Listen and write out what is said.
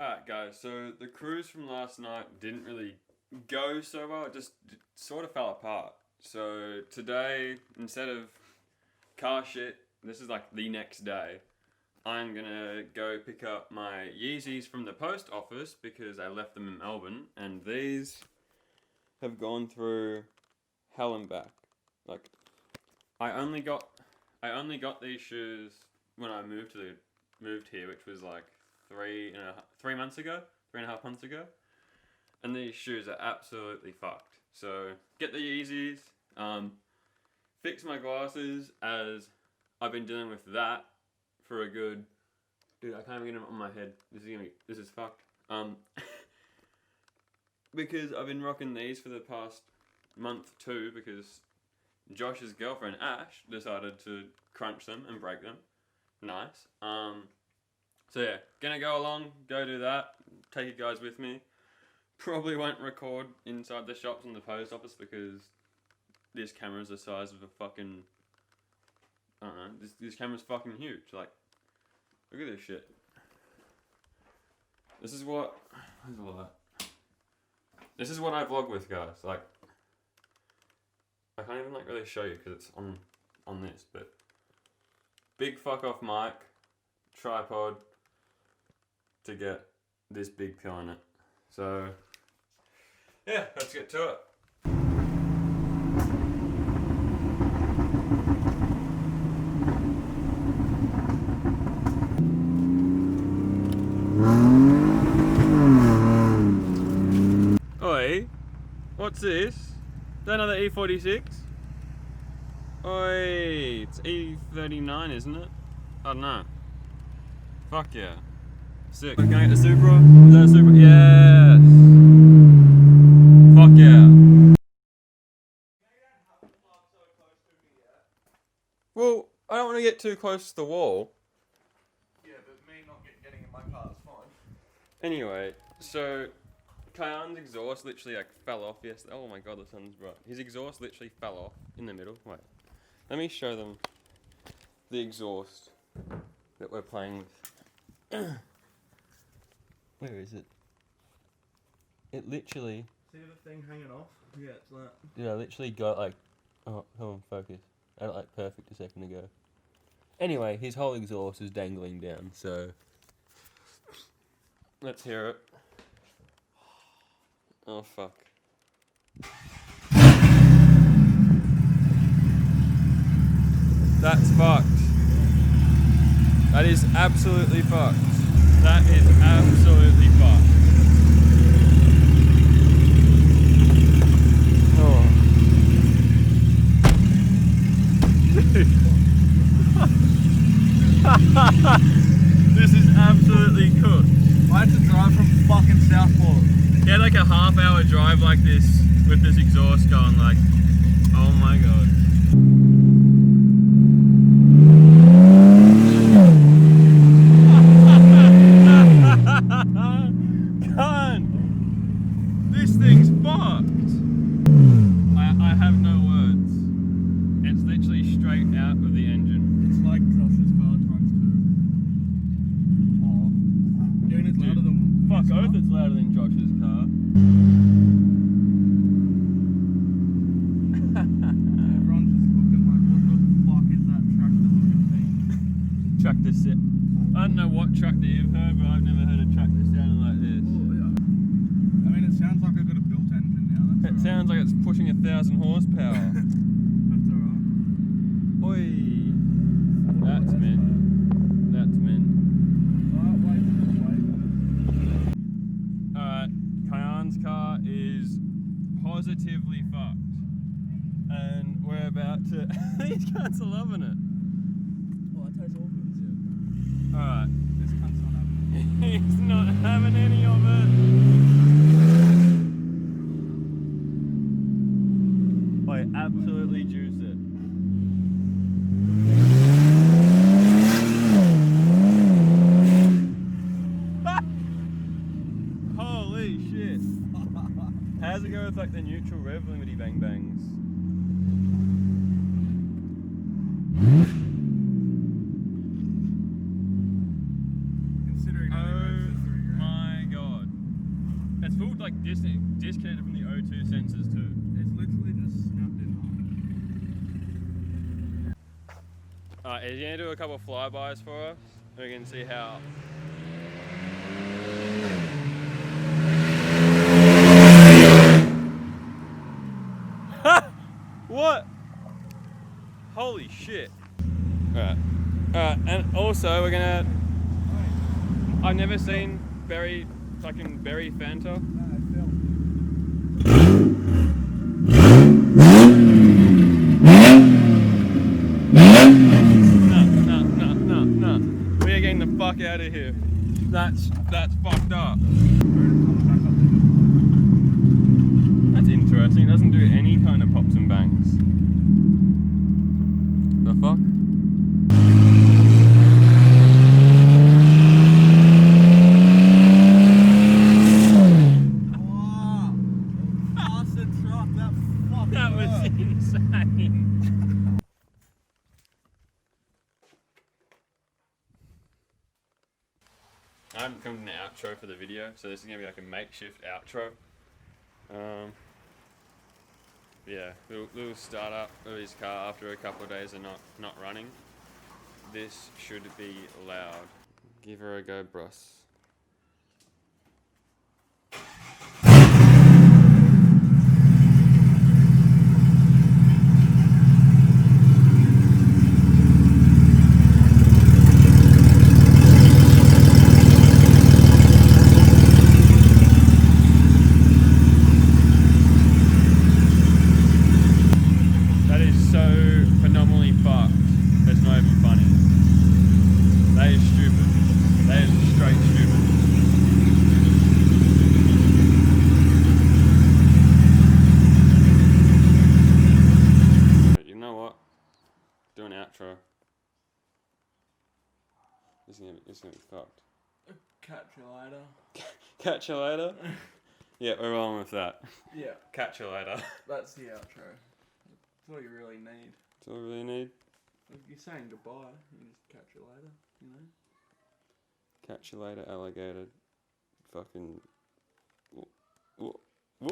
Alright guys, so the cruise from last night didn't really go so well, it just sort of fell apart. So today, instead of car shit, this is like the next day, I'm gonna go pick up my Yeezys from the post office because I left them in Melbourne, and these have gone through hell and back. Like, I only got these shoes when I moved here, which was like 3.5 months ago, and these shoes are absolutely fucked. So get the Yeezys, fix my glasses, as I've been dealing with that for a good, dude, I can't even get them on my head. This is fucked. Because I've been rocking these for the past month too, because Josh's girlfriend Ash decided to crunch them and break them. Nice. So yeah, gonna go along, go do that, take you guys with me. Probably won't record inside the shops and the post office because this camera's the size of a fucking, I don't know, this camera's fucking huge. Like, look at this shit. This is what I vlog with, guys. Like, I can't even like really show you because it's on this, but big fuck off mic, tripod to get this big pill in it. So yeah, let's get to it. Oi, what's this? Is that another E46? Oi, it's E39, isn't it? I don't know. Fuck yeah. Sick. Can I get the Supra? Is that a Supra? Yes! Fuck yeah. Well, I don't want to get too close to the wall. Yeah, but me not getting in my car is fine. Anyway, so Kayan's exhaust literally like fell off yesterday. Oh my god, the sun's bright. His exhaust literally fell off in the middle. Wait, let me show them the exhaust that we're playing with. Where is it? It literally... See the thing hanging off? Yeah, it's that. Yeah, I literally got like... Oh, hold on, focus. I got like perfect a second ago. Anyway, his whole exhaust is dangling down, so... Let's hear it. Oh, fuck. That's fucked. That is absolutely fucked. That is absolutely fucked. Oh. This is absolutely cooked. I had to drive from fucking Southport. He had like a half-hour drive like this with this exhaust going like, oh my god. This thing's fucked. I have no words. It's literally straight out of the engine. It's like Josh's car times 2. Oh. Dude, it's louder than... Fuck oath, it's louder than Josh's car. Everyone's just looking like, what the fuck is that tractor looking thing? Tractor set. I don't know what tractor you've heard, but I've never heard a tractor sounding like this. Oh, yeah. I mean, it sounds like I've got a built engine now. That's It sounds like it's pushing 1,000 horsepower. That's alright. Oi! That's mint. That's mint. Alright, Kayan's car is positively fucked. And we're about to... These cunts are loving it. Well, that tastes awful. Yeah. Alright. This cunt's not having it. He's not having any of it. Wait, absolutely juice it. Holy shit. How's it go with like the neutral rev limity bang bangs? Considering only races 3 grand. My It's full like disconnected from the O2 sensors too. It's literally just snapped in half. Alright, is he gonna do a couple of flybys for us? We can see how. What? Holy shit. Alright. And also we're gonna. I've never seen fucking berry Fanta. No. We are getting the fuck out of here. That's fucked up. That's interesting. It doesn't do any kind of pops and bangs. The fuck? That was insane. I haven't filmed an outro for the video, so this is gonna be like a makeshift outro. Yeah, little start up of his car after a couple of days of not running. This should be loud. Give her a go, Bruss. Outro. It's gonna be fucked. Catch you later. Catch you later? Yeah, we're rolling with that. Yeah. Catch you later. That's the outro. That's all you really need. That's all we really need. If you're saying goodbye, you just catch you later, you know? Catch you later, alligator. Fucking